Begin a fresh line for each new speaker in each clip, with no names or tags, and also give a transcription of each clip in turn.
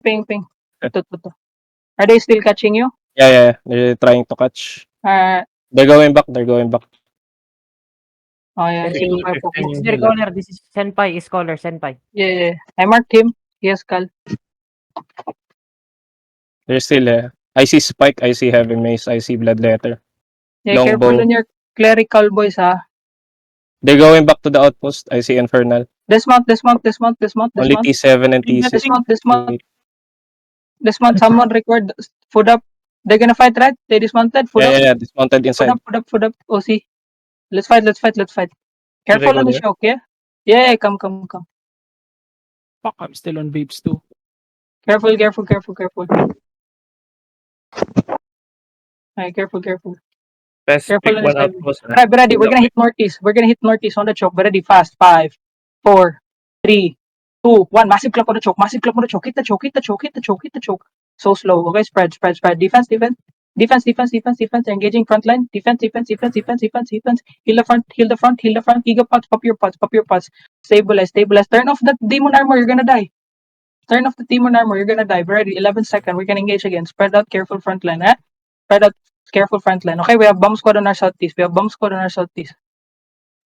Ping. Ito. Are they still catching you?
Yeah. They're trying to catch. They're going back.
Oh yeah,
This
sige,
is their caller. This is Senpai. Is caller Senpai.
Yeah. I marked him. Yes, Cal.
They're still I see Spike, I see Heavy Mace, I see Bloodletter.
Yeah,
Longbow.
careful on your clerical boys, ha.
They're going back to the outpost. I see Infernal.
Dismount.
Only T7 and T6.
Dismount. Someone record food up. They're gonna fight, right? They dismounted. Food up.
Yeah, dismounted inside.
Food up. OC. Let's fight. Careful on the shock, yeah? Yeah, come.
Fuck, I'm still on vapes too.
Careful. Alright, careful.
Best
Careful
pick
on
one
this heavy.
outpost.
Alright, be ready. We're gonna hit northeast on the choke. Be ready, fast. 5, 4, 3, 2, 1. Massive clap on the choke. Hit the choke. So slow. Okay, spread. Defense. Engaging front line. Defense. Heal the front. Giga pots. Pop your pots. Stabilize. Turn off that demon armor. You're gonna die. Turn off the demon armor. You're gonna die. Be ready. 11 seconds. We can engage again. Spread out. Careful front line. Spread out. Careful front line. Okay, we have bomb squad on our southeast.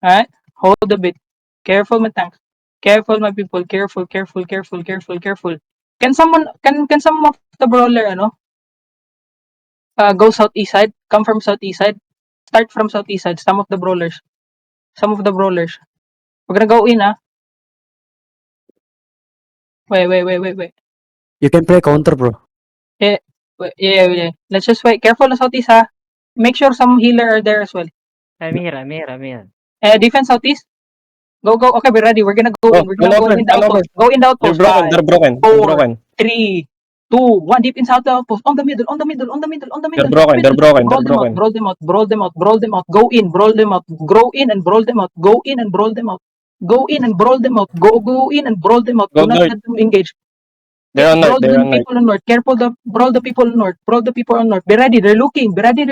Alright? Hold the bit. Careful, my tanks. Careful, my people. Careful. Can someone of the brawler, go southeast side? Come from southeast side. Start from southeast side. Some of the brawlers. We're gonna go in, Wait.
You can play counter, bro.
Yeah. Let's just wait. Careful on southeast, Make sure some healer are there as well.
I'm here.
Defense southeast. Go. Okay, we're ready. We're gonna go in. We're gonna go in the outpost. Go in the outpost.
They're broken.
3, 2, 1. Deep inside the outpost. On the middle.
They're broken.
Brawl them out. Go in. Brawl them out. Go in and brawl them out. Go in and brawl them out. Go in and brawl them out. Do not let them engage.
They're on north.
People on north. Careful. Brawl the people on north. Be ready. They're looking. Ready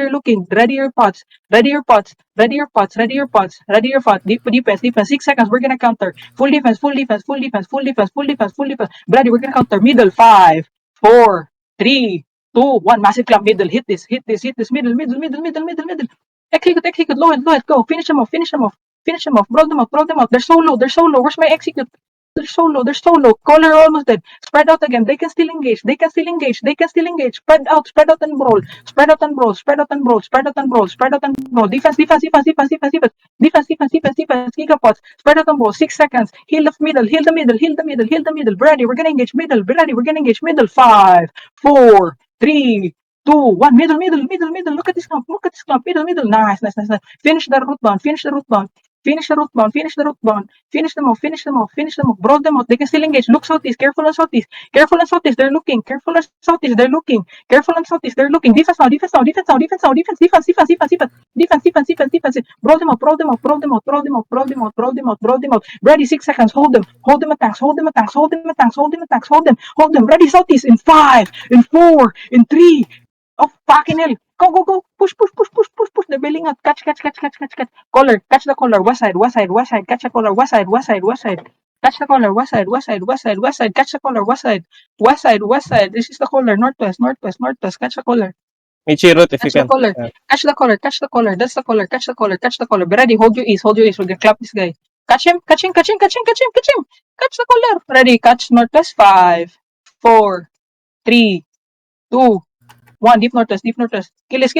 your pots. Ready your pots. Defense. 6 seconds. We're gonna counter. Full defense. Ready. We're gonna counter. Middle. 5, 4, 3, 2, 1. Massive clamp. Middle. Hit this. Middle. Execute. Low and go. Finish them off. Brawl them out. They're so low. Where's my execute? They're so low. Caller almost dead. Spread out again. They can still engage. Spread out and brawl. Defense. Gigapots. Spread out and brawl. 6 seconds. Heal the middle. Ready. We're gonna engage middle. 5, 4, 3, 2, 1. Middle. Look at this clamp. Middle. Nice. Finish the root bound. Finish the root bound. Finish them off. Brawl them out. They can still engage. Look southeast. Careful on southeast. They're looking. Defense now. Defense. Brawl them out. Ready. 6 seconds. Hold them. Attacks. Ready. Southeast. In 5, in 4, in 3. Oh, fucking hell. Go. Push. They're bailing out. Catch. Caller. Catch the caller. West side. Catch the caller. West side. Catch the caller. West side. Catch the caller. West side. This is the caller. Northwest. Catch the caller.
Michi if you can.
Catch the caller. That's the caller. Catch the caller. Be ready. Hold your ease. We're gonna clap this guy. Catch him. Catch the caller. Ready. Catch Northwest. 5, 4, 3, 2, 1. Deep Northwest. Kill it.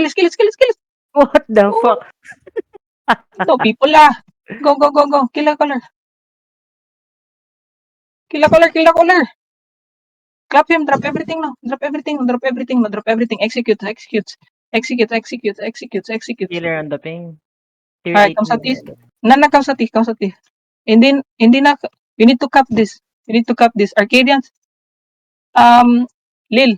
What the fuck?
So people Go. Kill the caller. Clap him. Drop everything now. Execute.
Killer on the ping.
Alright, come southeast. Come southeast. Hindi na. You need to cap this. Arcadians. Lil.